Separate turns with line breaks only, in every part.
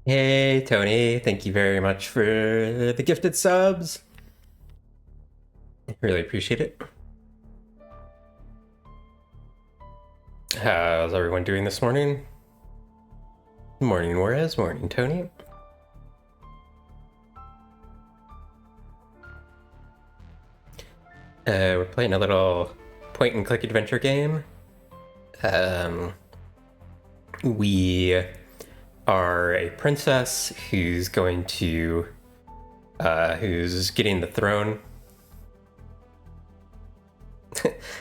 Hey, Tony, thank you very much for the gifted subs. Really appreciate it. How's everyone doing this morning? Morning, Juarez. Morning, Tony. We're playing a little point and click adventure game. We are a princess who's who's getting the throne.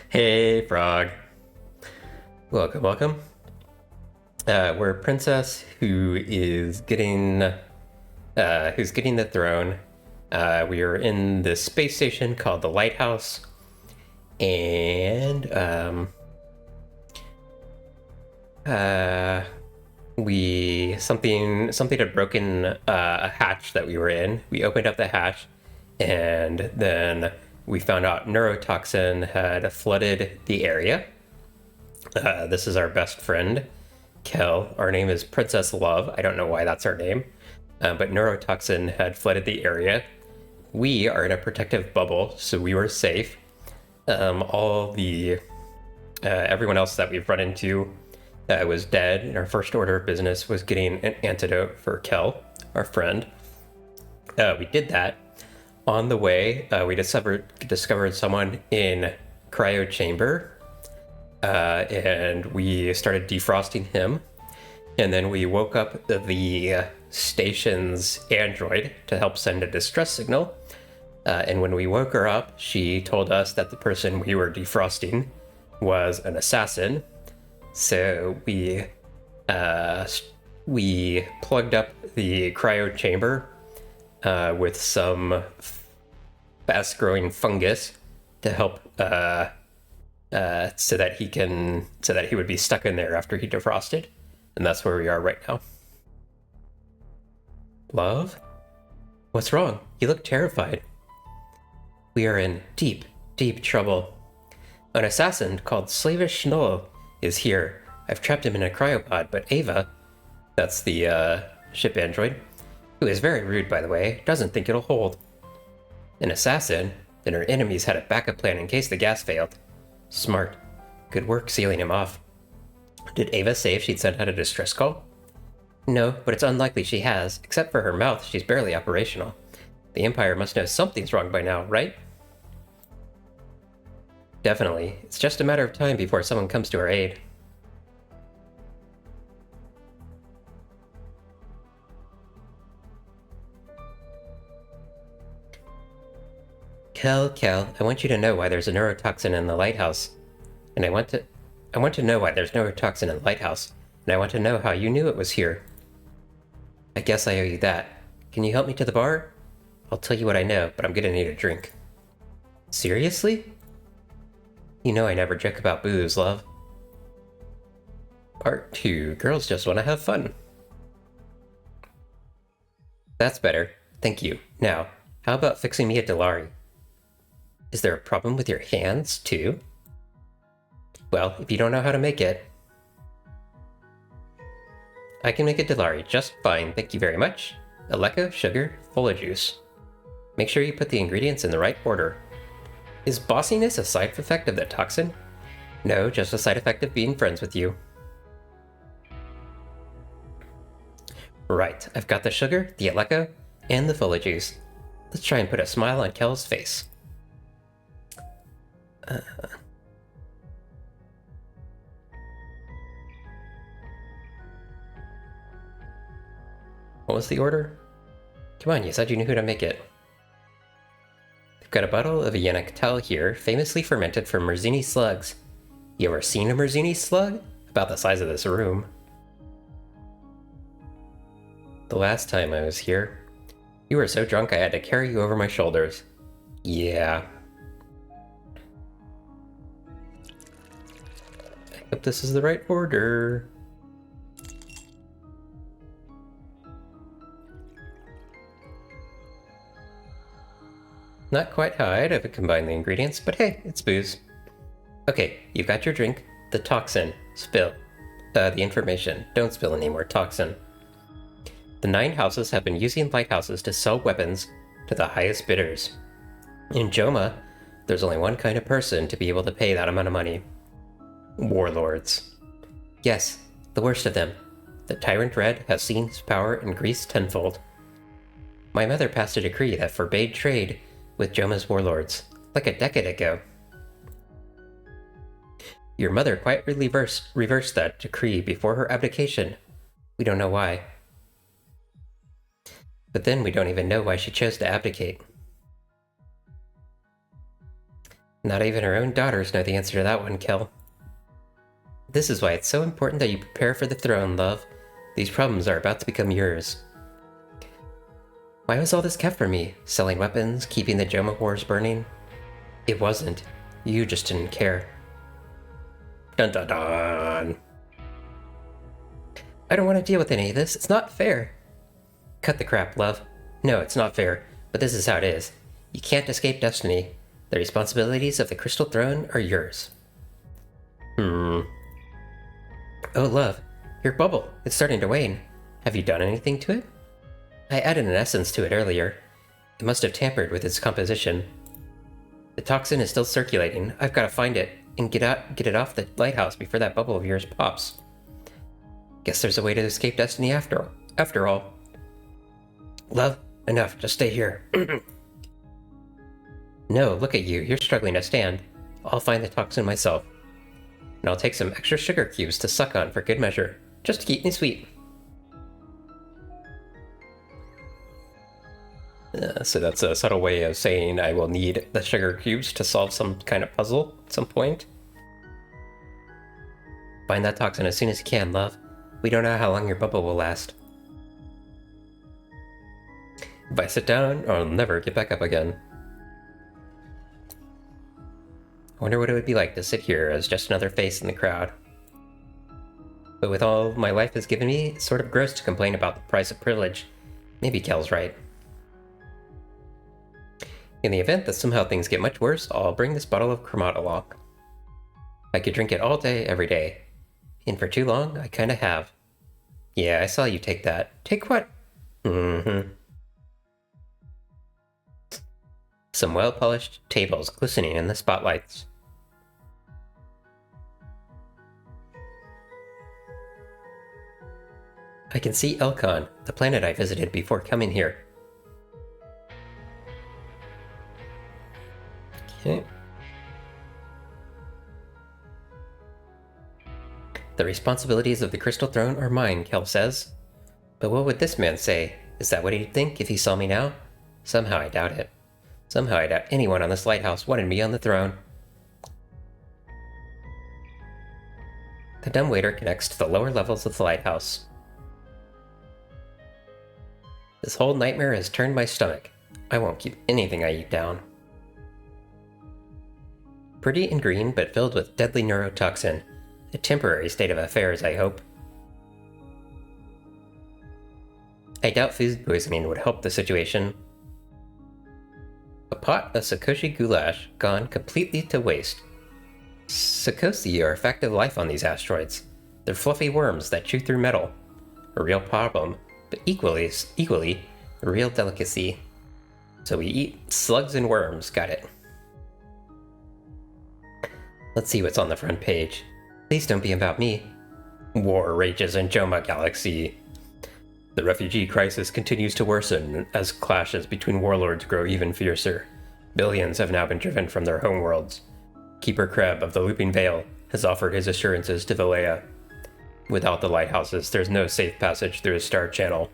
Hey, frog. Welcome, welcome. We're a princess who's getting the throne. We are in this space station called the Lighthouse, and something had broken a hatch that we were in. We opened up the hatch, and then we found out neurotoxin had flooded the area. This is our best friend, Kel. Our name is Princess Love. I don't know why that's our name, but neurotoxin had flooded the area. We are in a protective bubble, so we were safe. Everyone else that we've run into was dead, and our first order of business was getting an antidote for Kel, our friend. We did that. On the way, we discovered someone in cryo chamber, and we started defrosting him. And then we woke up the station's android to help send a distress signal. And when we woke her up, she told us that the person we were defrosting was an assassin. So we plugged up the cryo chamber with some fast-growing fungus to help so that he would be stuck in there after he defrosted. And that's where we are right now. Love? What's wrong? You look terrified. We are in deep, deep trouble. An assassin called Slavish Schnoll is here. I've trapped him in a cryopod, but Ava, that's the ship android, who is very rude, by the way, doesn't think it'll hold. An assassin? Then her enemies had a backup plan in case the gas failed. Smart. Good work sealing him off. Did Ava say if she'd sent out a distress call? No, but it's unlikely she has. Except for her mouth, she's barely operational. The Empire must know something's wrong by now, right? Definitely. It's just a matter of time before someone comes to our aid. Kel, I want you to know why there's a neurotoxin in the lighthouse. And I want to know why there's neurotoxin in the lighthouse. And I want to know how you knew it was here. I guess I owe you that. Can you help me to the bar? I'll tell you what I know, but I'm gonna need a drink. Seriously? You know I never joke about booze, love. Part 2. Girls just want to have fun. That's better. Thank you. Now, how about fixing me a Delari? Is there a problem with your hands, too? Well, if you don't know how to make it... I can make a Delari just fine, thank you very much. Aleco, sugar, Fola juice. Make sure you put the ingredients in the right order. Is bossiness a side effect of the toxin? No, just a side effect of being friends with you. Right, I've got the sugar, the Aleco, and the Fola juice. Let's try and put a smile on Kel's face. What was the order? Come on, you said you knew who to make it. We've got a bottle of a Yannick here, famously fermented from Merzini slugs. You ever seen a Merzini slug? About the size of this room. The last time I was here, you were so drunk I had to carry you over my shoulders. Yeah. I hope this is the right order. Not quite how I'd have combined the ingredients, but hey, it's booze. Okay, you've got your drink. The toxin. Spill. The information. Don't spill any more toxin. The 9 houses have been using lighthouses to sell weapons to the highest bidders. In Joma, there's only one kind of person to be able to pay that amount of money. Warlords. Yes, the worst of them. The Tyrant Red has seen his power increase tenfold. My mother passed a decree that forbade trade with Joma's warlords, like a decade ago. Your mother quietly reversed that decree before her abdication. We don't know why. But then we don't even know why she chose to abdicate. Not even her own daughters know the answer to that one, Kel. This is why it's so important that you prepare for the throne, love. These problems are about to become yours. Why was all this kept from me? Selling weapons, keeping the Joma wars burning? It wasn't. You just didn't care. Dun dun dun! I don't want to deal with any of this. It's not fair. Cut the crap, love. No, it's not fair, but this is how it is. You can't escape destiny. The responsibilities of the Crystal Throne are yours. Oh, love, your bubble. It's starting to wane. Have you done anything to it? I added an essence to it earlier. It must have tampered with its composition. The toxin is still circulating. I've got to find it and get it off the lighthouse before that bubble of yours pops. Guess there's a way to escape destiny after all. Love, enough. Just stay here. No, look at you. You're struggling to stand. I'll find the toxin myself. And I'll take some extra sugar cubes to suck on for good measure, just to keep me sweet. So that's a subtle way of saying I will need the sugar cubes to solve some kind of puzzle at some point. Find that toxin as soon as you can, love. We don't know how long your bubble will last. If I sit down, I'll never get back up again. I wonder what it would be like to sit here as just another face in the crowd. But with all my life has given me, it's sort of gross to complain about the price of privilege. Maybe Kel's right. In the event that somehow things get much worse, I'll bring this bottle of Chromat along. I could drink it all day, every day. And for too long, I kinda have. Yeah, I saw you take that. Take what? Some well-polished tables glistening in the spotlights. I can see Elcon, the planet I visited before coming here. Okay. The responsibilities of the Crystal Throne are mine, Kel says. But what would this man say? Is that what he'd think if he saw me now? Somehow I doubt it. Somehow I doubt anyone on this lighthouse wanted me on the throne. The dumbwaiter connects to the lower levels of the lighthouse. This whole nightmare has turned my stomach. I won't keep anything I eat down. Pretty and green, but filled with deadly neurotoxin. A temporary state of affairs, I hope. I doubt food poisoning would help the situation. A pot of Sakoshi goulash gone completely to waste. Sakoshi are a fact of life on these asteroids. They're fluffy worms that chew through metal. A real problem, but equally a real delicacy. So we eat slugs and worms, got it. Let's see what's on the front page. Please don't be about me. War rages in Joma Galaxy. The refugee crisis continues to worsen as clashes between warlords grow even fiercer. Billions have now been driven from their homeworlds. Keeper Kreb of the Looping Veil has offered his assurances to Valea. Without the lighthouses, there's no safe passage through the Star Channel.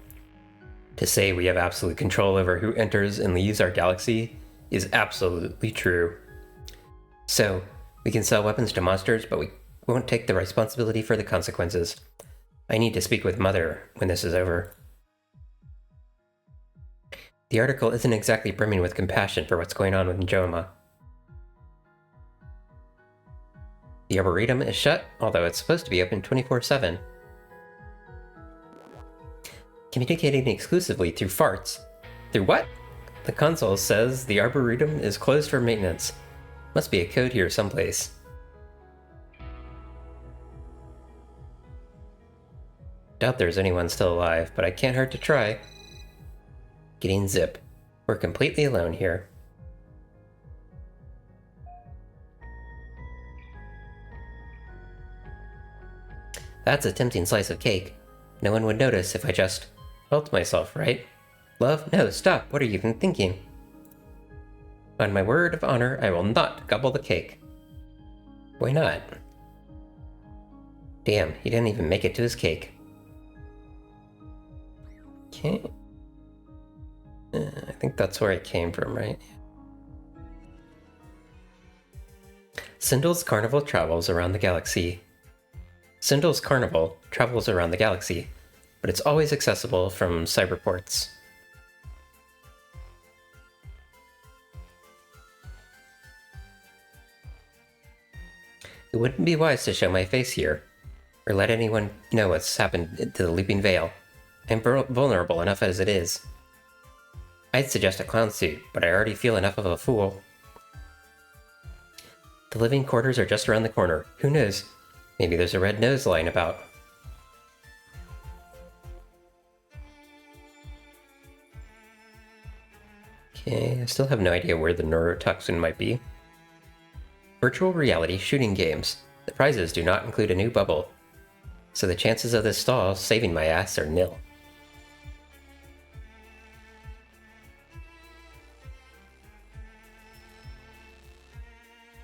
To say we have absolute control over who enters and leaves our galaxy is absolutely true. So, we can sell weapons to monsters, but we won't take the responsibility for the consequences. I need to speak with Mother when this is over. The article isn't exactly brimming with compassion for what's going on with Joma. The Arboretum is shut, although it's supposed to be open 24/7. Communicating exclusively through farts. Through what? The console says the Arboretum is closed for maintenance. Must be a code here someplace. Doubt there's anyone still alive, but I can't hurt to try. Getting Zip. We're completely alone here. That's a tempting slice of cake. No one would notice if I just helped myself, right? Love? No, stop. What are you even thinking? On my word of honor, I will not gobble the cake. Why not? Damn, he didn't even make it to his cake. Okay. I think that's where it came from, right? Sindel's Carnival travels around the galaxy. Sindel's Carnival travels around the galaxy, but it's always accessible from cyberports. It wouldn't be wise to show my face here, or let anyone know what's happened to the Leaping Veil. I'm vulnerable enough as it is. I'd suggest a clown suit, but I already feel enough of a fool. The living quarters are just around the corner. Who knows? Maybe there's a red nose lying about. Okay, I still have no idea where the neurotoxin might be. Virtual reality shooting games. The prizes do not include a new bubble, so the chances of this stall saving my ass are nil.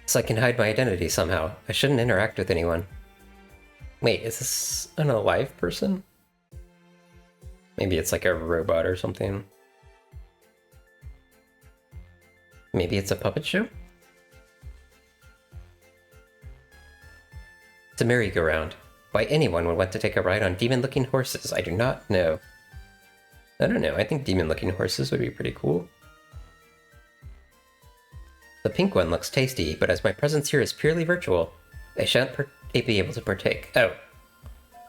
So I can hide my identity somehow. I shouldn't interact with anyone. Wait, is this an alive person? Maybe it's like a robot or something. Maybe it's a puppet show? It's a merry-go-round. Why anyone would want to take a ride on demon-looking horses, I do not know. I don't know, I think demon-looking horses would be pretty cool. The pink one looks tasty, but as my presence here is purely virtual, I shan't be able to partake. Oh.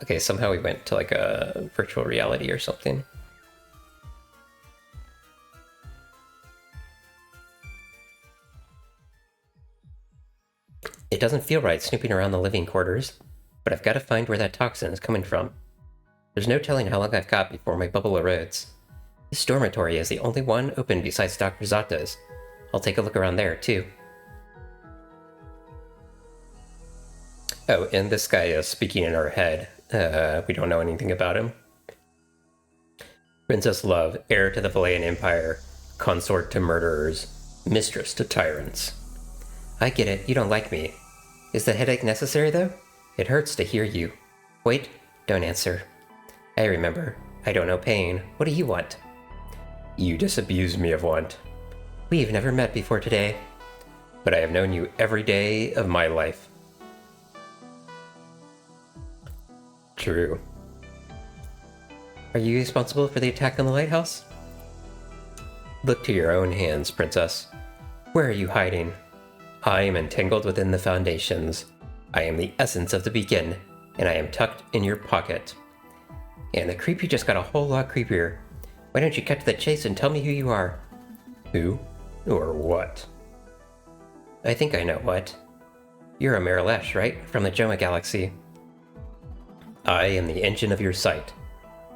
Okay, somehow we went to like a virtual reality or something. It doesn't feel right snooping around the living quarters, but I've got to find where that toxin is coming from. There's no telling how long I've got before my bubble erodes. This dormitory is the only one open besides Dr. Zato's. I'll take a look around there, too. Oh, and this guy is speaking in our head. We don't know anything about him. Princess Love, heir to the Valayan Empire, consort to murderers, mistress to tyrants. I get it, you don't like me. Is the headache necessary, though? It hurts to hear you. Wait, don't answer. I remember. I don't know pain. What do you want? You disabuse me of want. We've never met before today. But I have known you every day of my life. True. Are you responsible for the attack on the lighthouse? Look to your own hands, Princess. Where are you hiding? I am entangled within the foundations. I am the essence of the begin, and I am tucked in your pocket. And the creepy just got a whole lot creepier. Why don't you cut to the chase and tell me who you are? Who? Or what? I think I know what. You're a Marilesh, right? From the Joma Galaxy. I am the engine of your sight.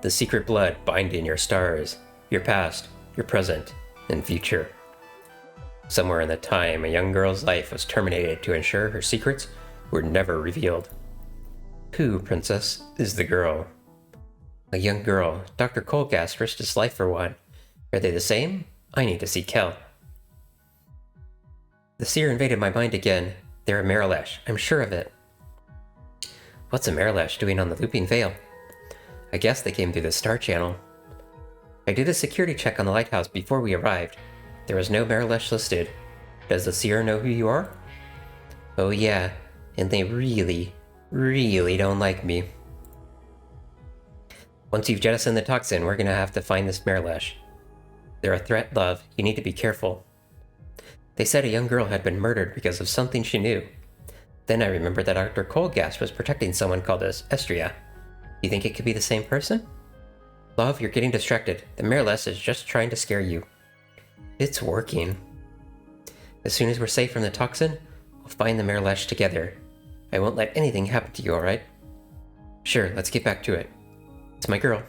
The secret blood binding your stars, your past, your present, and future. Somewhere in the time, a young girl's life was terminated to ensure her secrets were never revealed. Who, Princess, is the girl? A young girl. Dr. Colgast risked his life for one. Are they the same? I need to see Kel. The seer invaded my mind again. They're a Marilesh. I'm sure of it. What's a Marilesh doing on the Looping Veil? I guess they came through the Star Channel. I did a security check on the lighthouse before we arrived. There was no Marilesh listed. Does the seer know who you are? Oh yeah, and they really, really don't like me. Once you've jettisoned the toxin, we're gonna have to find this Marilesh. They're a threat, Love. You need to be careful. They said a young girl had been murdered because of something she knew. Then I remembered that Dr. Colgast was protecting someone called Estria. You think it could be the same person? Love, you're getting distracted. The Marilesh is just trying to scare you. It's working. As soon as we're safe from the toxin, we'll find the Marilesh together. I won't let anything happen to you, alright? Sure, let's get back to it. It's my girl.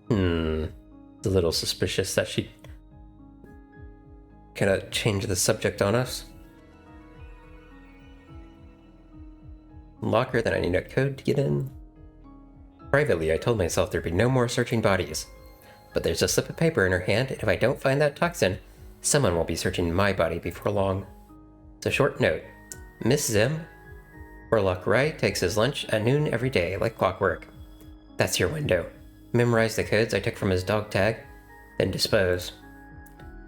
It's a little suspicious that she kind of changed the subject on us. Locker, then I need a code to get in. Privately, I told myself there'd be no more searching bodies. But there's a slip of paper in her hand, and if I don't find that toxin, someone will be searching my body before long. It's a short note. Miss Zim, Orlok Rai takes his lunch at noon every day, like clockwork. That's your window. Memorize the codes I took from his dog tag, then dispose.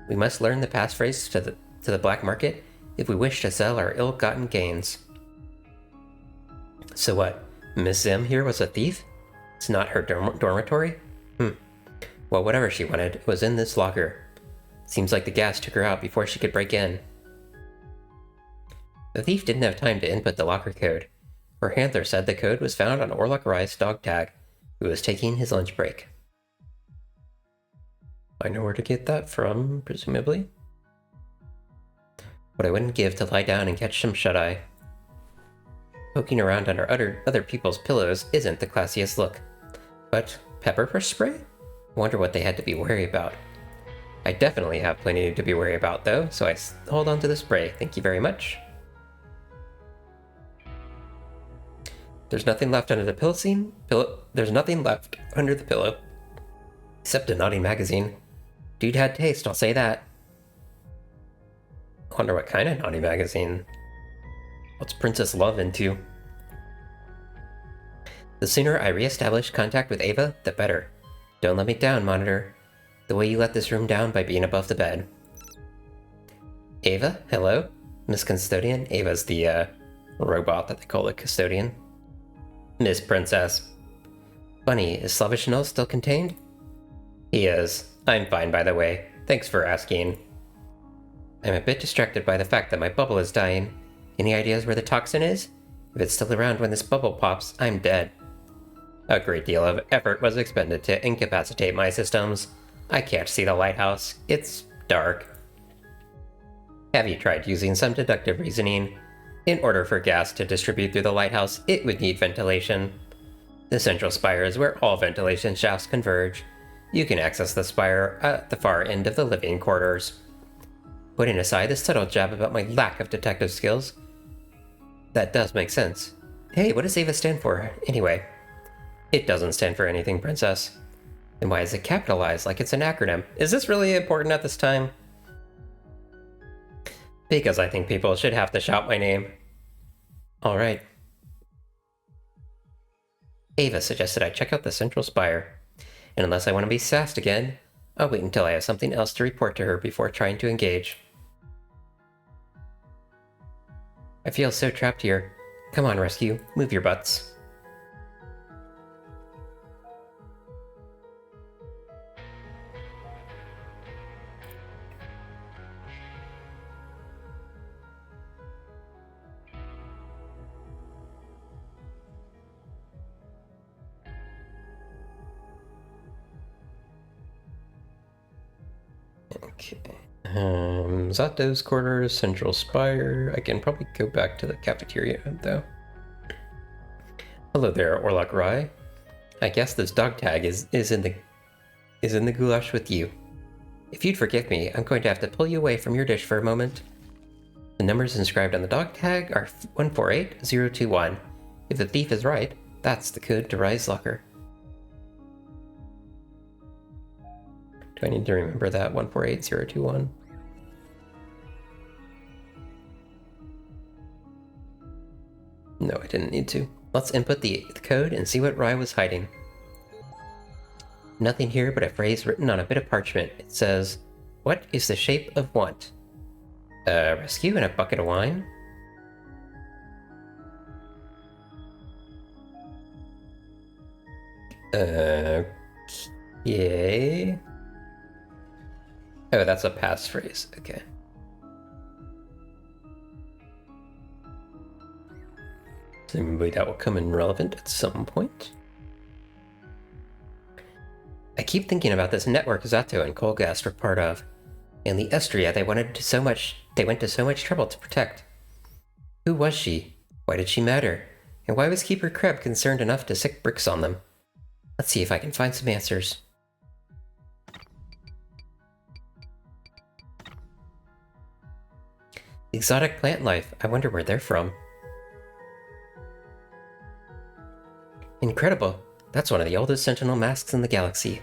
We must learn the passphrase to the black market if we wish to sell our ill-gotten gains. So what, Miss Zim here was a thief? It's not her dormitory? Well, whatever she wanted was in this locker. Seems like the gas took her out before she could break in. The thief didn't have time to input the locker code. Her handler said the code was found on Orlok Rai's dog tag, who was taking his lunch break. I know where to get that from, presumably. What I wouldn't give to lie down and catch some shut-eye. Poking around under other people's pillows isn't the classiest look. But pepper spray? Wonder what they had to be wary about. I definitely have plenty to be wary about, though, so I hold on to the spray. Thank you very much. There's nothing left under the There's nothing left under the pillow. Except a naughty magazine. Dude had taste, I'll say that. Wonder what kind of naughty magazine. What's Princess Love into? The sooner I re-establish contact with Ava, the better. Don't let me down, Monitor. The way you let this room down by being above the bed. Ava, hello? Miss Custodian? Ava's the, robot that they call the Custodian. Miss Princess. Bunny, is Slavishnul still contained? He is. I'm fine, by the way. Thanks for asking. I'm a bit distracted by the fact that my bubble is dying. Any ideas where the toxin is? If it's still around when this bubble pops, I'm dead. A great deal of effort was expended to incapacitate my systems. I can't see the lighthouse. It's dark. Have you tried using some deductive reasoning? In order for gas to distribute through the lighthouse, it would need ventilation. The central spire is where all ventilation shafts converge. You can access the spire at the far end of the living quarters. Putting aside the subtle jab about my lack of detective skills, that does make sense. Hey, what does Ava stand for, anyway? It doesn't stand for anything, Princess. Then why is it capitalized like it's an acronym? Is this really important at this time? Because I think people should have to shout my name. Alright. Ava suggested I check out the central spire. And unless I want to be sassed again, I'll wait until I have something else to report to her before trying to engage. I feel so trapped here. Come on, Rescue. Move your butts. Okay. Zato's quarters, central spire. I can probably go back to the cafeteria, though. Hello there, Orlok Rai. I guess this dog tag is in the goulash with you. If you'd forgive me, I'm going to have to pull you away from your dish for a moment. The numbers inscribed on the dog tag are 148021. If the thief is right, that's the code to Rai's locker. Do I need to remember that 148021? No, I didn't need to. Let's input the code and see what Rai was hiding. Nothing here but a phrase written on a bit of parchment. It says, "What is the shape of want?" Rescue and a bucket of wine? Okay. Oh, that's a passphrase. Okay. Presumably that will come in relevant at some point. I keep thinking about this network Zato and Colgast were part of, and the Estria they went to so much trouble to protect. Who was she? Why did she matter? And why was Keeper Kreb concerned enough to sick bricks on them? Let's see if I can find some answers. Exotic plant life. I wonder where they're from. Incredible. That's one of the oldest sentinel masks in the galaxy.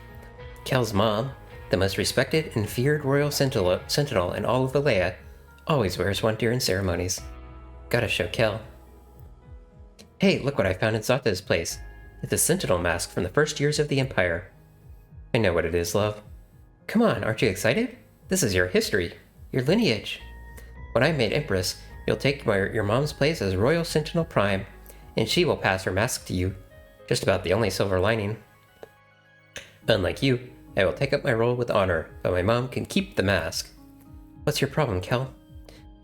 Kel's mom, the most respected and feared royal sentinel in all of Valea, always wears one during ceremonies. Gotta show Kel. Hey, look what I found in Zato's place. It's a sentinel mask from the first years of the Empire. I know what it is, love. Come on, aren't you excited? This is your history, your lineage. When I'm made Empress, you'll take your mom's place as Royal Sentinel Prime, and she will pass her mask to you. Just about the only silver lining. Unlike you, I will take up my role with honor, but my mom can keep the mask. What's your problem, Kel?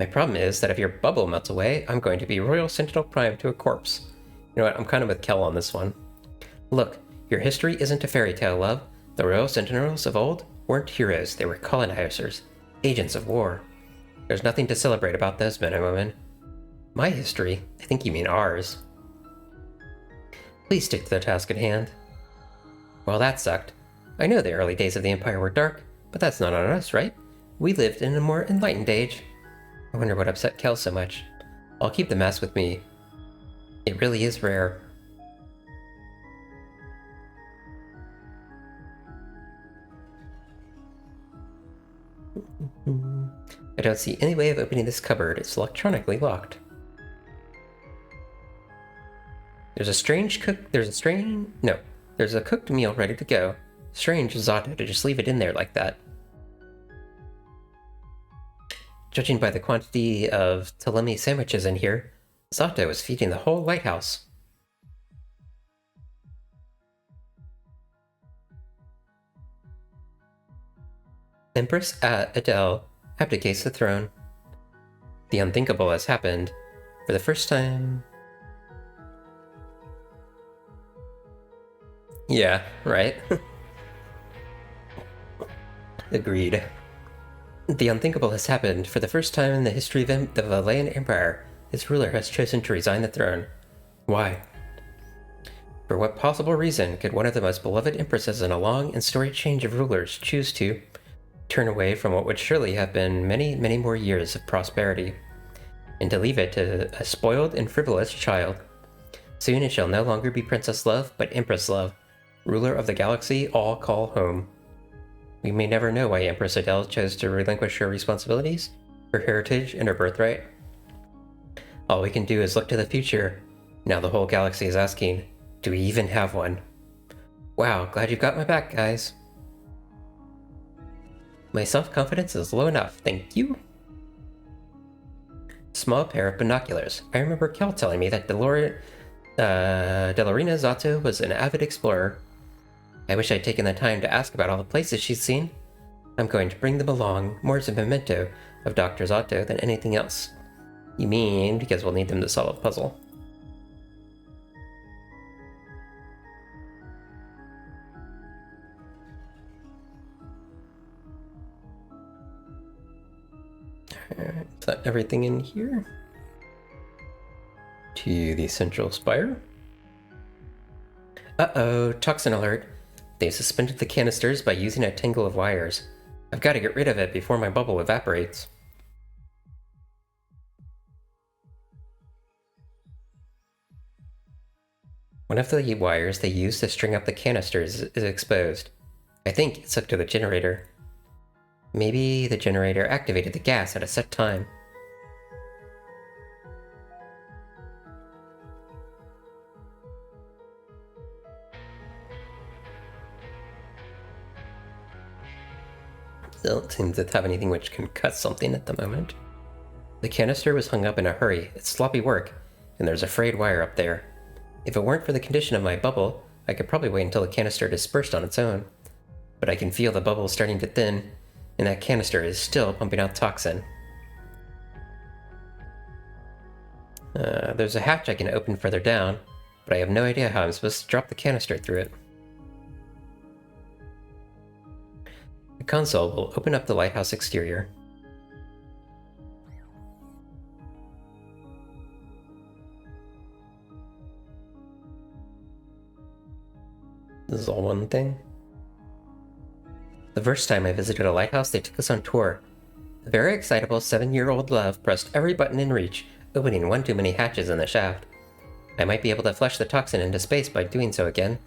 My problem is that if your bubble melts away, I'm going to be Royal Sentinel Prime to a corpse. You know what, I'm kind of with Kel on this one. Look, your history isn't a fairy tale, love. The Royal Sentinels of old weren't heroes, they were colonizers, agents of war. There's nothing to celebrate about those men and women. My history? I think you mean ours. Please stick to the task at hand. Well, that sucked. I know the early days of the Empire were dark, but that's not on us, right? We lived in a more enlightened age. I wonder what upset Kel so much. I'll keep the mask with me. It really is rare. I don't see any way of opening this cupboard. It's electronically locked. There's a cooked meal ready to go. Strange of Zato to just leave it in there like that. Judging by the quantity of salami sandwiches in here, Zato is feeding the whole lighthouse. Empress Adele abdicates the throne. The unthinkable has happened. For the first time... Yeah, right? Agreed. The unthinkable has happened. For the first time in the history of the Valayan Empire, its ruler has chosen to resign the throne. Why? For what possible reason could one of the most beloved empresses in a long and storied change of rulers choose to turn away from what would surely have been many, many more years of prosperity, and to leave it to a spoiled and frivolous child? Soon it shall no longer be Princess Love, but Empress Love, ruler of the galaxy all call home. We may never know why Empress Adele chose to relinquish her responsibilities, her heritage, and her birthright. All we can do is look to the future. Now the whole galaxy is asking, do we even have one? Wow, glad you've got my back, guys. My self-confidence is low enough, thank you. Small pair of binoculars. I remember Kel telling me that Delorina Zato was an avid explorer. I wish I'd taken the time to ask about all the places she's seen. I'm going to bring them along, more as a memento of Dr. Zato than anything else. You mean because we'll need them to solve a puzzle? Alright, is that everything in here? To the central spire. Uh-oh, toxin alert. They've suspended the canisters by using a tangle of wires. I've got to get rid of it before my bubble evaporates. One of the wires they used to string up the canisters is exposed. I think it's hooked to the generator. Maybe the generator activated the gas at a set time. Don't seem to have anything which can cut something at the moment. The canister was hung up in a hurry. It's sloppy work, and there's a frayed wire up there. If it weren't for the condition of my bubble, I could probably wait until the canister dispersed on its own. But I can feel the bubble starting to thin, and that canister is still pumping out toxin. There's a hatch I can open further down, but I have no idea how I'm supposed to drop the canister through it. The console will open up the lighthouse exterior. This is all one thing. The first time I visited a lighthouse, they took us on tour. The very excitable 7-year-old Love pressed every button in reach, opening one too many hatches in the shaft. I might be able to flush the toxin into space by doing so again,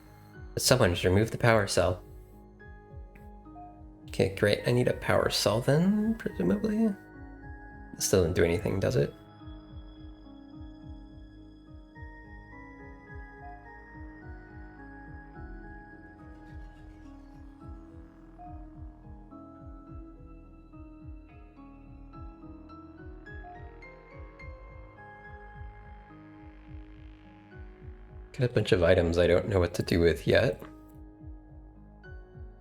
but someone should remove the power cell. Okay, great. I need a power cell then, presumably. It still didn't do anything, does it? Got a bunch of items I don't know what to do with yet.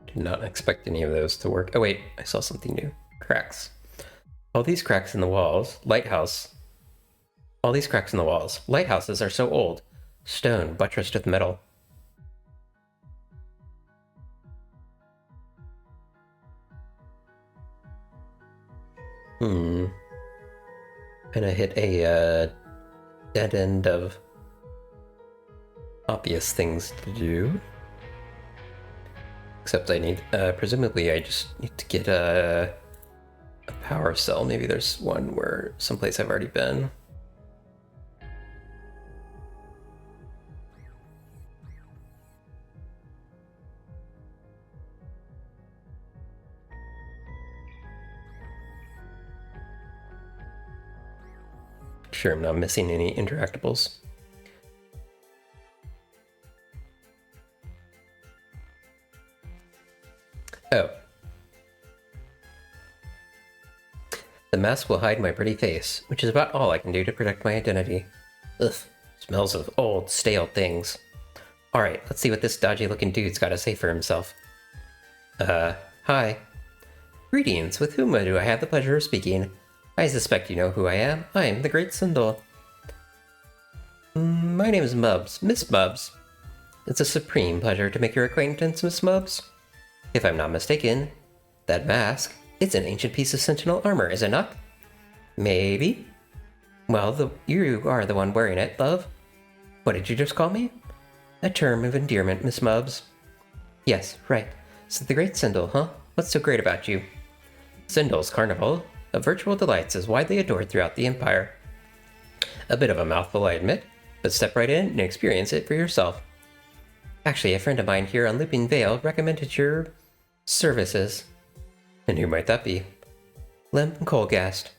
Did not expect any of those to work. Oh wait, I saw something new. Cracks. All these cracks in the walls. All these cracks in the walls. Lighthouses are so old. Stone buttressed with metal. Kinda hit a dead end of obvious things to do. Except I need, presumably I just need to get a power cell. Maybe there's one where someplace I've already been. Sure, I'm not missing any interactables. Oh. The mask will hide my pretty face, which is about all I can do to protect my identity. Ugh, smells of old, stale things. Alright, let's see what this dodgy-looking dude's got to say for himself. Hi. Greetings, with whom do I have the pleasure of speaking? I suspect you know who I am. I am the Great Sindel. My name is Mubs, Miss Mubs. It's a supreme pleasure to make your acquaintance, Miss Mubs. If I'm not mistaken, that mask, it's an ancient piece of sentinel armor, is it not? Maybe. Well, you are the one wearing it, love. What did you just call me? A term of endearment, Miss Mubs. Yes, right. So the Great Sindel, huh? What's so great about you? Sindel's Carnival of Virtual Delights is widely adored throughout the Empire. A bit of a mouthful, I admit, but step right in and experience it for yourself. Actually, a friend of mine here on Looping Vale recommended your services. And who might that be? Lem Colgast.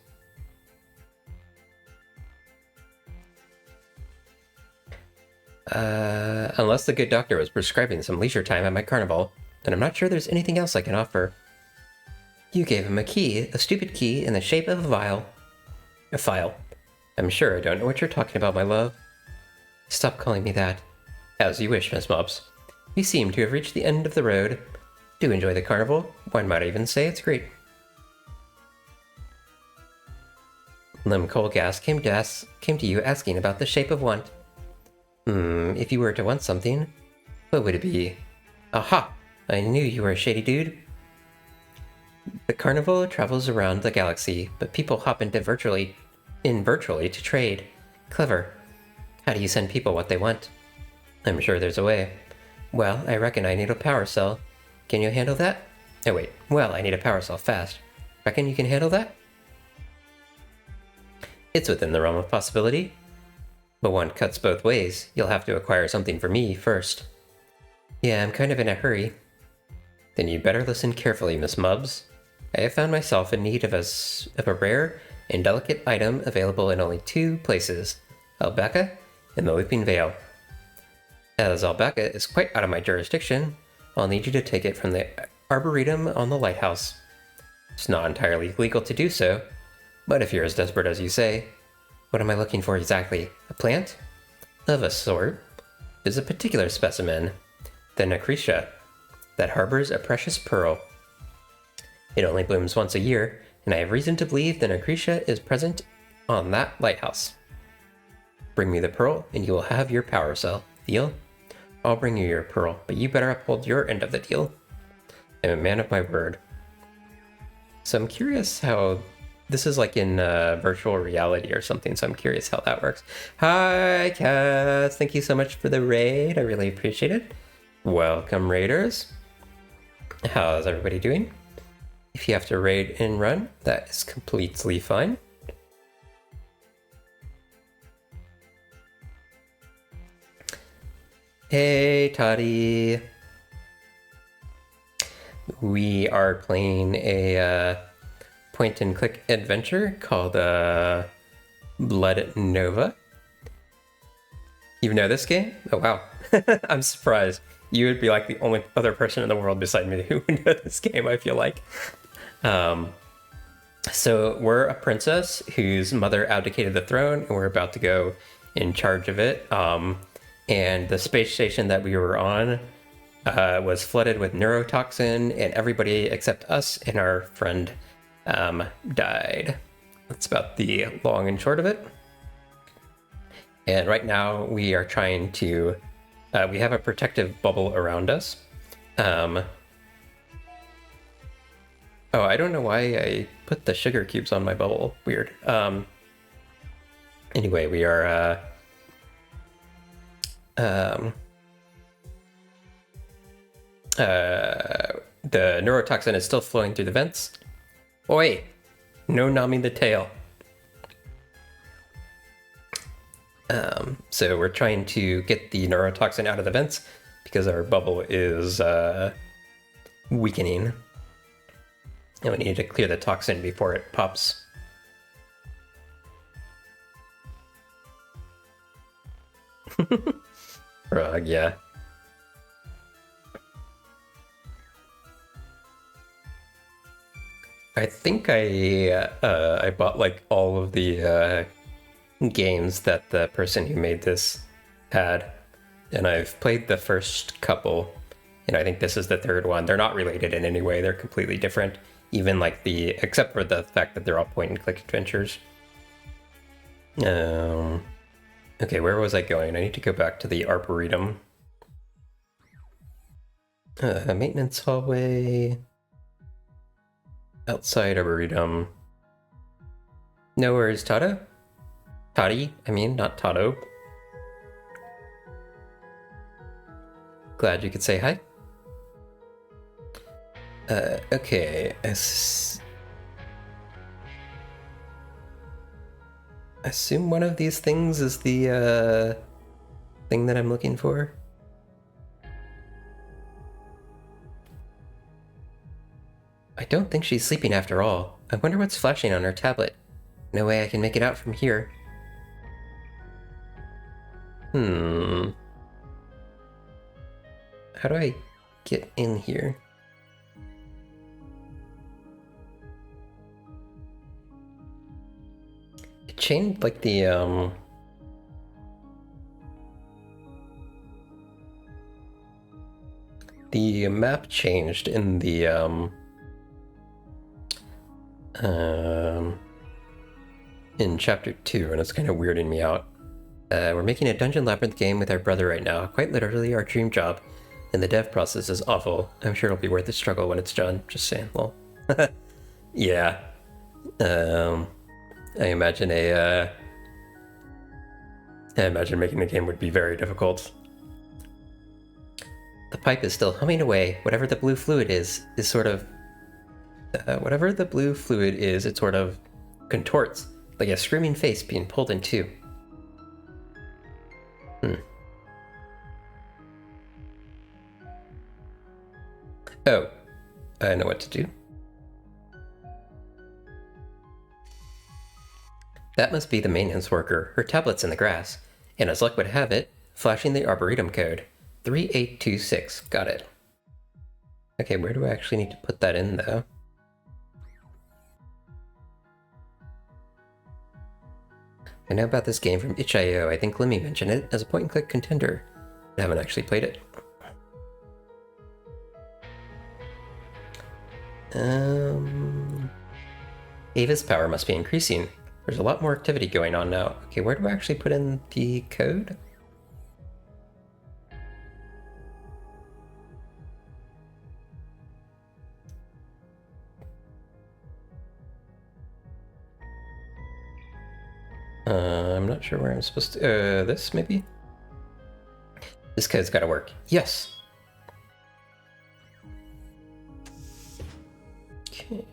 Unless the good doctor was prescribing some leisure time at my carnival, then I'm not sure there's anything else I can offer. You gave him a key, a stupid key in the shape of a vial. A file. I'm sure I don't know what you're talking about, my love. Stop calling me that. As you wish, Miss Mubs. We seem to have reached the end of the road. Do enjoy the carnival. One might even say it's great. Lem Colgast came to you asking about the shape of want. If you were to want something, what would it be? Aha! I knew you were a shady dude. The carnival travels around the galaxy, but people hop into virtually to trade. Clever. How do you send people what they want? I'm sure there's a way. Well, I reckon I need a power cell. Can you handle that? Oh wait, well, I need a power cell fast. Reckon you can handle that? It's within the realm of possibility. But one cuts both ways. You'll have to acquire something for me first. Yeah, I'm kind of in a hurry. Then you'd better listen carefully, Miss Mubs. I have found myself in need of a rare and delicate item available in only 2 places, Albaca and the Looping Vale. As Albaca is quite out of my jurisdiction, I'll need you to take it from the Arboretum on the lighthouse. It's not entirely legal to do so, but if you're as desperate as you say, what am I looking for exactly? A plant? Of a sort. There's a particular specimen, the Nacretia, that harbors a precious pearl. It only blooms once a year, and I have reason to believe the Nacretia is present on that lighthouse. Bring me the pearl, and you will have your power cell. Deal? I'll bring you your pearl, but you better uphold your end of the deal. I'm a man of my word. So I'm curious how... This is like in virtual reality or something, so I'm curious how that works. Hi, Cass. Thank you so much for the raid. I really appreciate it. Welcome, raiders. How's everybody doing? If you have to raid and run, that is completely fine. Hey, Toddy. We are playing a point-and-click adventure called Blood Nova. You know this game? Oh, wow. I'm surprised. You would be like the only other person in the world beside me who would know this game, I feel like. So we're a princess whose mother abdicated the throne, and we're about to go in charge of it. And the space station that we were on was flooded with neurotoxin, and everybody except us and our friend died. That's about the long and short of it. And right now we are trying to, we have a protective bubble around us. Oh, I don't know why I put the sugar cubes on my bubble. Weird. Anyway, we are, the neurotoxin is still flowing through the vents. Oh, wait, no numbing the tail. So we're trying to get the neurotoxin out of the vents because our bubble is weakening. And we need to clear the toxin before it pops. Frog, yeah. I think I bought like all of the games that the person who made this had, and I've played the first couple, and I think this is the third one. They're not related in any way. They're completely different, even like except for the fact that they're all point and click adventures. Okay, where was I going? I need to go back to the Arboretum. Maintenance hallway. Outside Arboretum. No, where is Tato? Toddy, I mean, not Tato. Glad you could say hi. Okay. Assume one of these things is the thing that I'm looking for. I don't think she's sleeping after all. I wonder what's flashing on her tablet. No way I can make it out from here. How do I get in here? It changed like the map changed in the in chapter 2, and it's kind of weirding me out. We're making a dungeon labyrinth game with our brother right now. Quite literally our dream job. And the dev process is awful. I'm sure it'll be worth the struggle when it's done. Just saying, lol. Yeah. I imagine making a game would be very difficult. The pipe is still humming away. Whatever the blue fluid is sort of... whatever the blue fluid is, it sort of contorts, like a screaming face being pulled in two. Oh, I know what to do. That must be the maintenance worker. Her tablet's in the grass. And as luck would have it, flashing the Arboretum code. 3826. Got it. Okay, where do I actually need to put that in, though? I know about this game from itch.io. I think Lemmy mentioned it as a point-and-click contender. I haven't actually played it. Ava's power must be increasing. There's a lot more activity going on now. Okay, where do I actually put in the code? I'm not sure where I'm supposed to... this, maybe? This code's gotta work. Yes! Okay.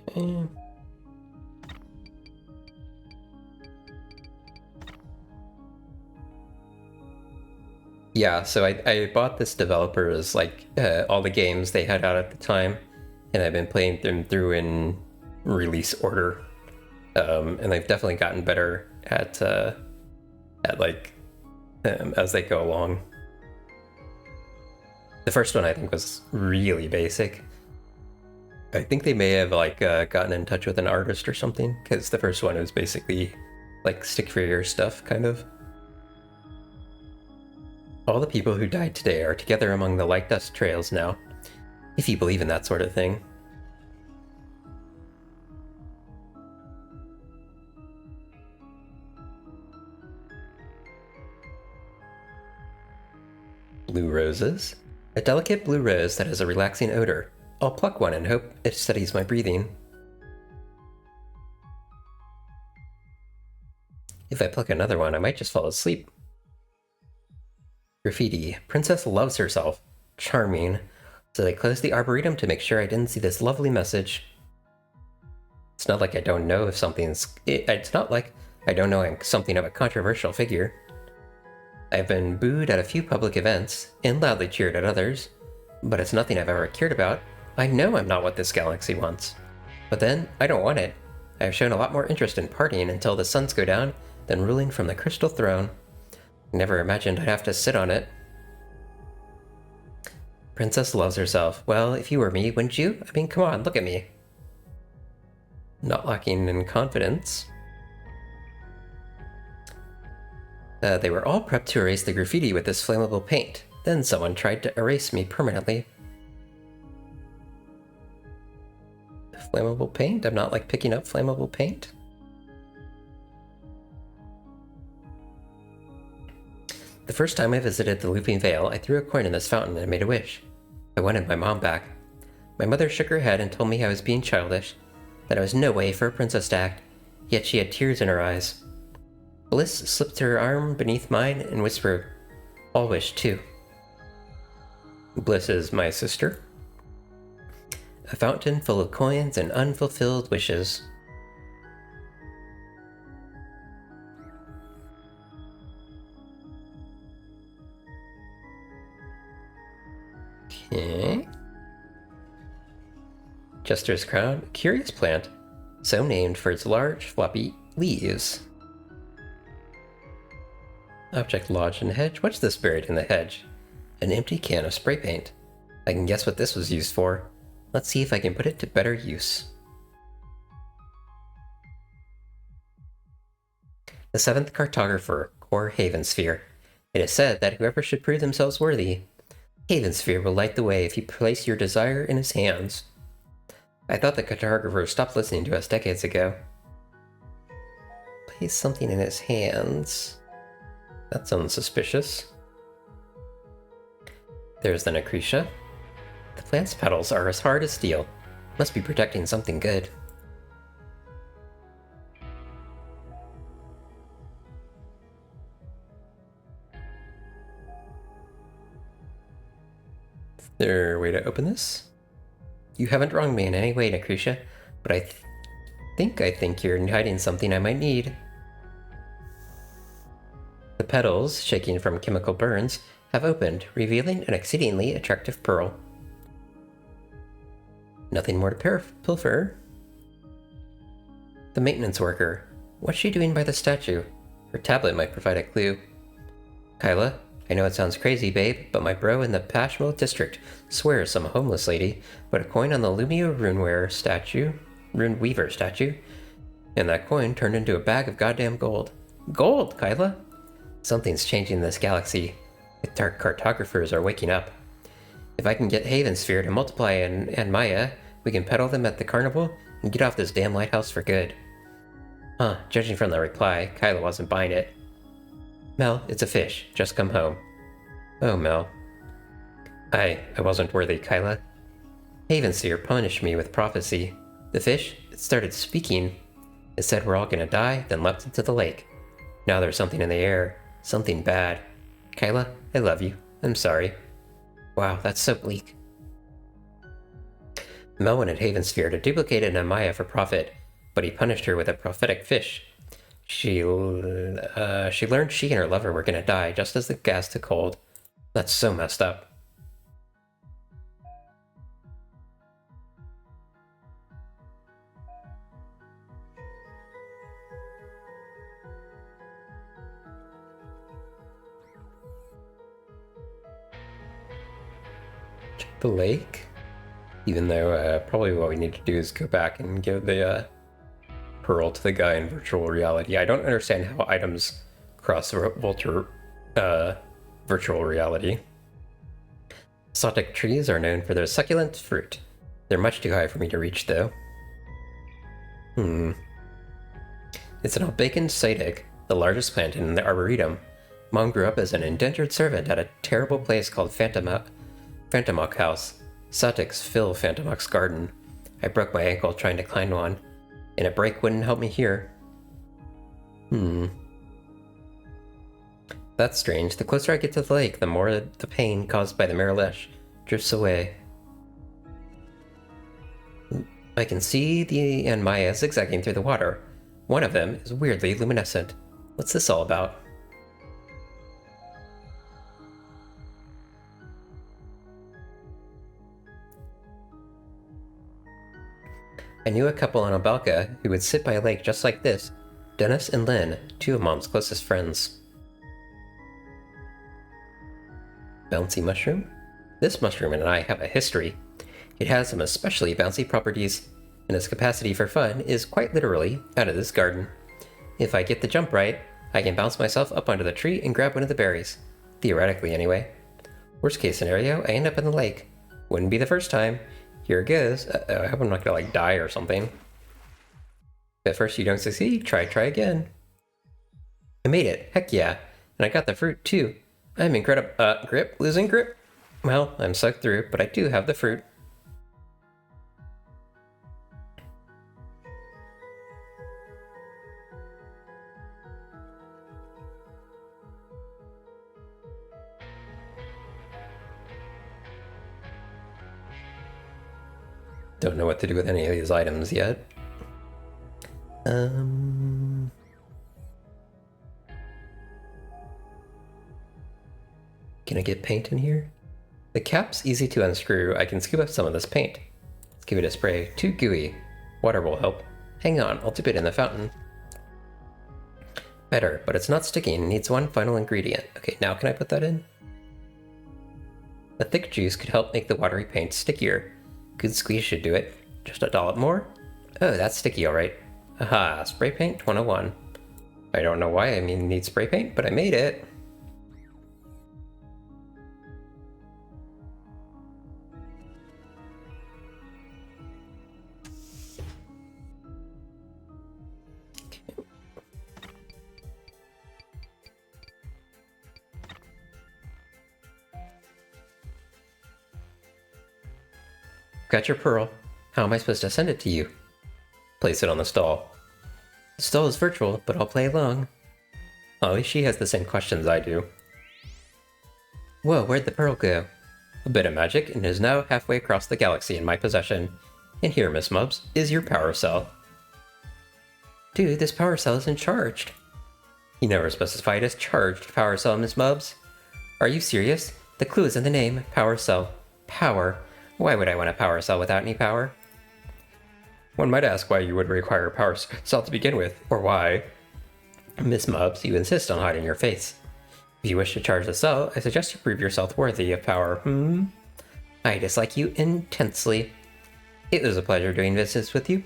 Yeah, so I bought this developer's all the games they had out at the time, and I've been playing them through in release order, and they've definitely gotten better at as they go along. The first one I think was really basic. I think they may have gotten in touch with an artist or something, because the first one was basically like stick figure stuff, kind of. All the people who died today are together among the light dust trails now, if you believe in that sort of thing. Blue roses? A delicate blue rose that has a relaxing odor. I'll pluck one and hope it steadies my breathing. If I pluck another one, I might just fall asleep. Graffiti. Princess loves herself. Charming. So they closed the arboretum to make sure I didn't see this lovely message. It's not like I don't know if something's... It's not like I don't know I'm something of a controversial figure. I've been booed at a few public events, and loudly cheered at others, but it's nothing I've ever cared about. I know I'm not what this galaxy wants. But then, I don't want it. I have shown a lot more interest in partying until the suns go down than ruling from the crystal throne. Never imagined I'd have to sit on it. Princess loves herself. Well, if you were me, wouldn't you? I mean, come on, look at me. Not lacking in confidence. They were all prepped to erase the graffiti with this flammable paint. Then someone tried to erase me permanently. Flammable paint? I'm not picking up flammable paint? The first time I visited the Looping Vale, I threw a coin in this fountain and made a wish. I wanted my mom back. My mother shook her head and told me I was being childish, that I was no way for a princess to act, yet she had tears in her eyes. Bliss slipped her arm beneath mine and whispered, I'll wish too. Bliss is my sister. A fountain full of coins and unfulfilled wishes. Okay. Jester's crown, a curious plant, so named for its large, floppy leaves. Object lodged in the hedge. What's this buried in the hedge? An empty can of spray paint. I can guess what this was used for. Let's see if I can put it to better use. The seventh cartographer, Core Havensphere. It is said that whoever should prove themselves worthy, Havensphere will light the way if you place your desire in his hands. I thought the cartographer stopped listening to us decades ago. Place something in his hands. That sounds suspicious. There's the Nacretia. The plant's petals are as hard as steel. Must be protecting something good. Is there a way to open this? You haven't wronged me in any way, Nacretia, but I think you're hiding something I might need. The petals, shaking from chemical burns, have opened, revealing an exceedingly attractive pearl. Nothing more to pilfer. The maintenance worker. What's she doing by the statue? Her tablet might provide a clue. Kyla, I know it sounds crazy, babe, but my bro in the Pashmill district swears some homeless lady put a coin on the Lumio Rune Weaver statue, and that coin turned into a bag of goddamn gold. Gold, Kyla! Something's changing in this galaxy. The dark cartographers are waking up. If I can get Havensphere to multiply and Maya, we can peddle them at the carnival and get off this damn lighthouse for good. Huh, judging from the reply, Kyla wasn't buying it. Mel, it's a fish. Just come home. Oh, Mel. I wasn't worthy, Kyla. Havensphere punished me with prophecy. The fish, it started speaking. It said we're all gonna die, then leapt into the lake. Now there's something in the air. Something bad. Kyla, I love you. I'm sorry. Wow, that's so bleak. Mel wanted Havensphere to duplicate an Amaya for profit, but he punished her with a prophetic fish. She learned she and her lover were gonna die just as the gas took hold. That's so messed up. Check the lake? Even though probably what we need to do is go back and give the pearl to the guy in virtual reality. I don't understand how items cross virtual reality. Exotic trees are known for their succulent fruit. They're much too high for me to reach, though. It's an Albacan Cytic, the largest plant in the Arboretum. Mom grew up as an indentured servant at a terrible place called Phantomok House. Cytics fill Phantomok's garden. I broke my ankle trying to climb one, and a break wouldn't help me here. That's strange. The closer I get to the lake, the more the pain caused by the Marilesh drifts away. I can see the Anmaya zigzagging through the water. One of them is weirdly luminescent. What's this all about? I knew a couple on Abalka who would sit by a lake just like this. Dennis and Lynn, two of Mom's closest friends. Bouncy mushroom? This mushroom and I have a history. It has some especially bouncy properties, and its capacity for fun is quite literally out of this garden. If I get the jump right, I can bounce myself up onto the tree and grab one of the berries. Theoretically, anyway. Worst case scenario, I end up in the lake. Wouldn't be the first time. Here it goes. I hope I'm not gonna die or something. If at first you don't succeed, try again. I made it. Heck yeah. And I got the fruit too. I'm incredible. Grip? Losing grip? Well, I'm sucked through, but I do have the fruit. Don't know what to do with any of these items yet. Can I get paint in here? The cap's easy to unscrew. I can scoop up some of this paint. Let's give it a spray. Too gooey. Water will help. Hang on, I'll dip it in the fountain. Better, but it's not sticking. Needs one final ingredient. Okay, now can I put that in? The thick juice could help make the watery paint stickier. Good squeeze should do it. Just a dollop more? Oh, that's sticky, alright. Aha, spray paint 101. I don't know why I need spray paint, but I made it. Got your pearl. How am I supposed to send it to you? Place it on the stall. The stall is virtual, but I'll play along. At least she has the same questions I do. Whoa, where'd the pearl go? A bit of magic, and is now halfway across the galaxy in my possession. And here, Miss Mubs, is your power cell. Dude, this power cell isn't charged. You never specified as charged power cell, Miss Mubs. Are you serious? The clue is in the name, power cell. Power. Why would I want a power cell without any power? One might ask why you would require a power cell to begin with, or why. Miss Mubs, you insist on hiding your face. If you wish to charge the cell, I suggest you prove yourself worthy of power. I dislike you intensely. It was a pleasure doing business with you.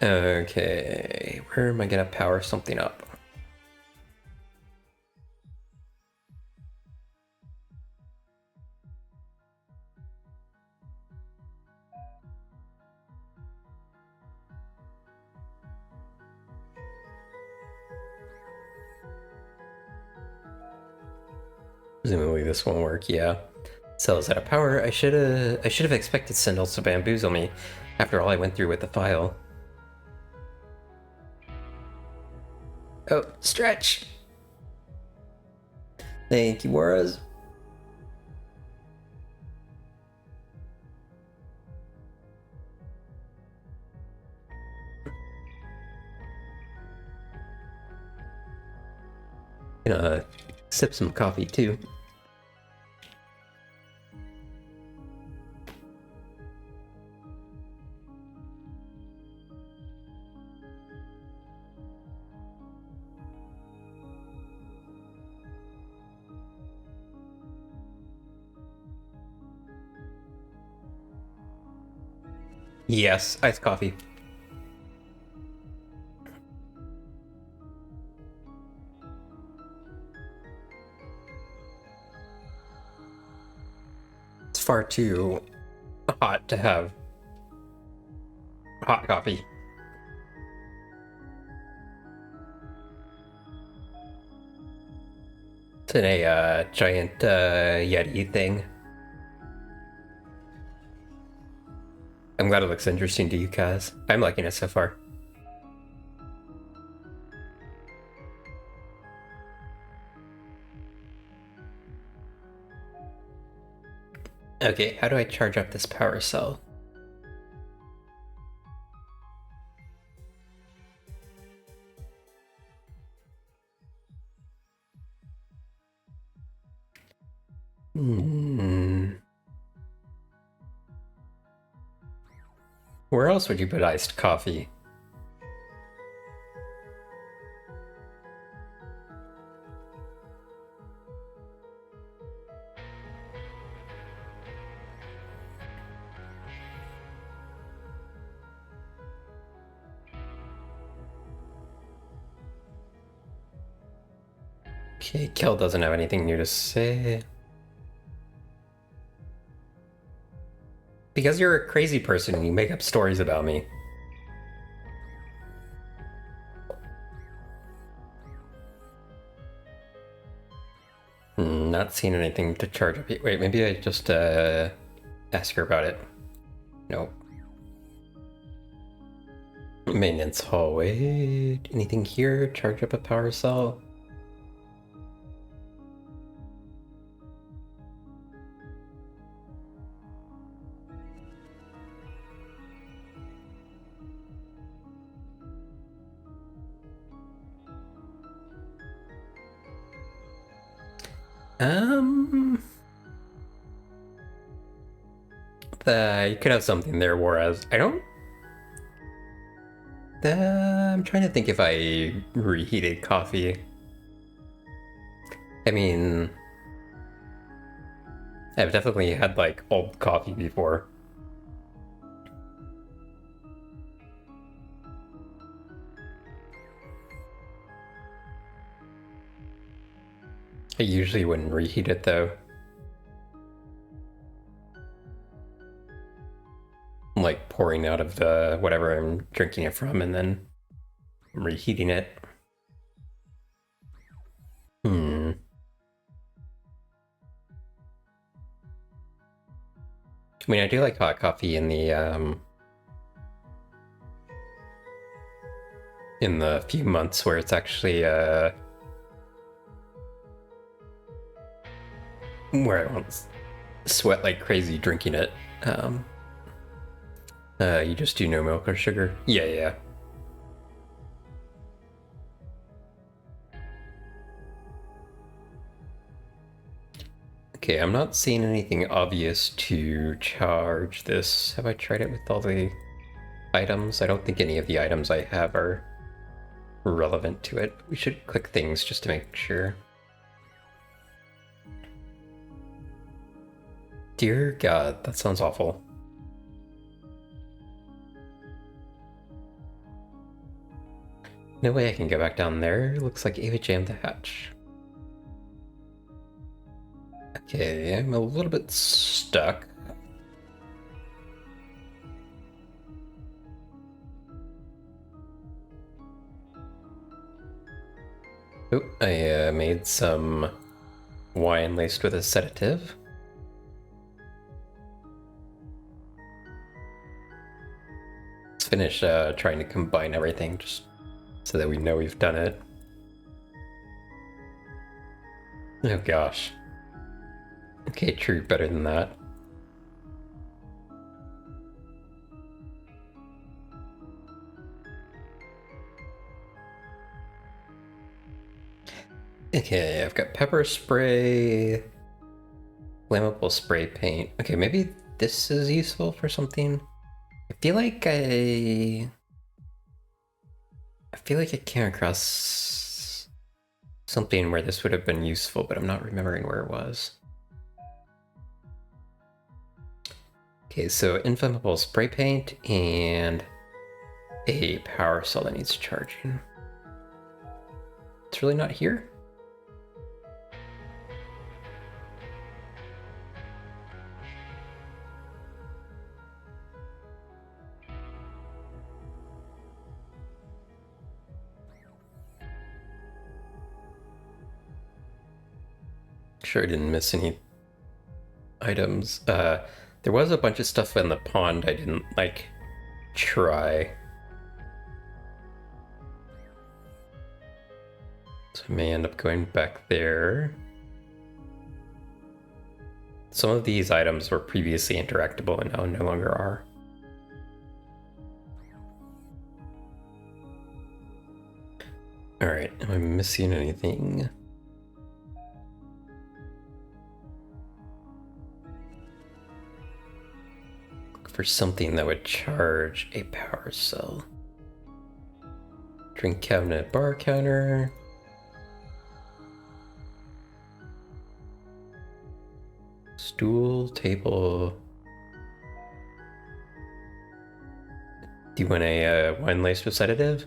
Okay, where am I gonna power something up? Presumably this won't work, yeah. Cells out of power. I should have expected Sindel to bamboozle me after all I went through with the file. Oh, stretch! Thank you, Warras. Gonna sip some coffee too. Yes, iced coffee. It's far too hot to have hot coffee. It's in a giant Yeti thing. I'm glad it looks interesting to you, Kaz. I'm liking it so far. Okay, how do I charge up this power cell? Where else would you put iced coffee? Okay, Kel doesn't have anything new to say. Because you're a crazy person and you make up stories about me. Not seeing anything to charge up. Wait, maybe I just ask her about it. Nope. Maintenance hallway. Anything here? Charge up a power cell? You could have something there, whereas I don't. I'm trying to think if I reheated coffee. I mean, I've definitely had like old coffee before. I usually wouldn't reheat it though. I'm like pouring out of the whatever I'm drinking it from and then reheating it. I mean, I do like hot coffee in the few months where it's actually where I don't sweat like crazy drinking it. You just do no milk or sugar? Yeah, yeah. Okay, I'm not seeing anything obvious to charge this. Have I tried it with all the items? I don't think any of the items I have are relevant to it. We should click things just to make sure. Dear God, that sounds awful. No way I can go back down there. Looks like Ava jammed the hatch. Okay, I'm a little bit stuck. Oh, I made some wine laced with a sedative. Let's finish trying to combine everything just so that we know we've done it. Oh gosh. Okay, true, better than that. Okay, I've got pepper spray, flammable spray paint. Okay, maybe this is useful for something. I feel like I came across something where this would have been useful, but I'm not remembering where it was. Okay, so inflammable spray paint and a power cell that needs charging. It's really not here? Sure, I didn't miss any items. There was a bunch of stuff in the pond I didn't, like, try. So I may end up going back there. Some of these items were previously interactable and now no longer are. Alright, am I missing anything? Look for something that would charge a power cell. Drink cabinet, bar counter. Stool, table. Do you want a wine laced with sedative?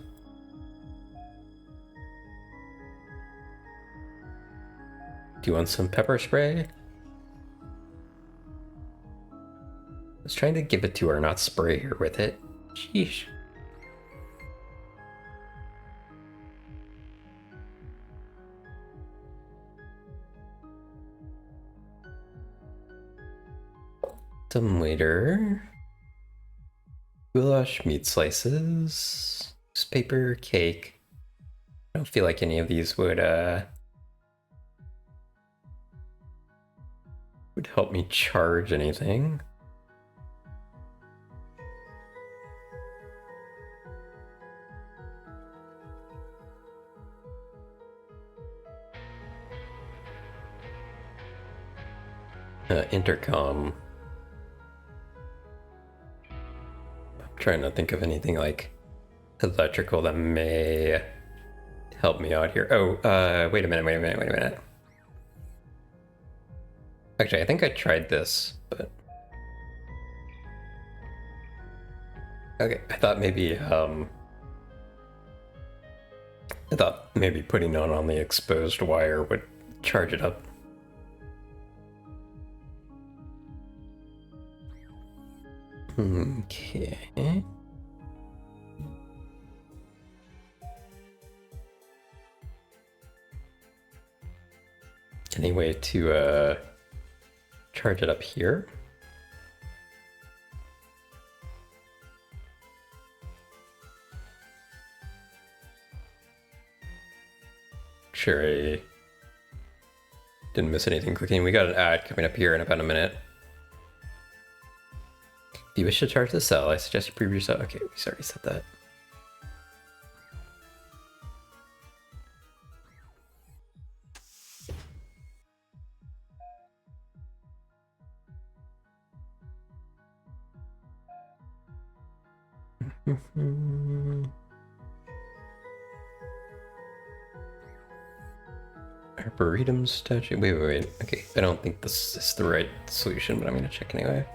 Do you want some pepper spray? I was trying to give it to her, not spray her with it. Sheesh. Some waiter. Goulash meat slices. Newspaper, cake. I don't feel like any of these would help me charge anything. Intercom. I'm trying to think of anything like electrical that may help me out here. Oh, wait a minute. Actually, I think I tried this, but... Okay, I thought maybe putting it on the exposed wire would charge it up. Okay. Any way to charge it up here? Sure, I didn't miss anything clicking. We got an ad coming up here in about a minute. If you wish to charge the cell, I suggest you preview yourself. Okay, we already said that. Arboretum statue. Wait. Okay, I don't think this is the right solution, but I'm gonna check anyway.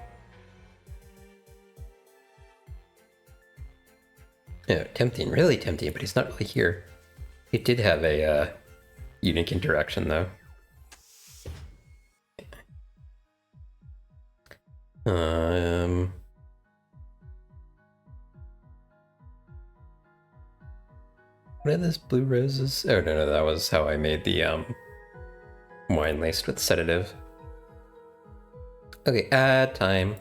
Yeah, tempting, really tempting, but he's not really here. He did have a unique interaction, though. What are those blue roses? Oh, no, that was how I made the wine laced with sedative. Okay, time.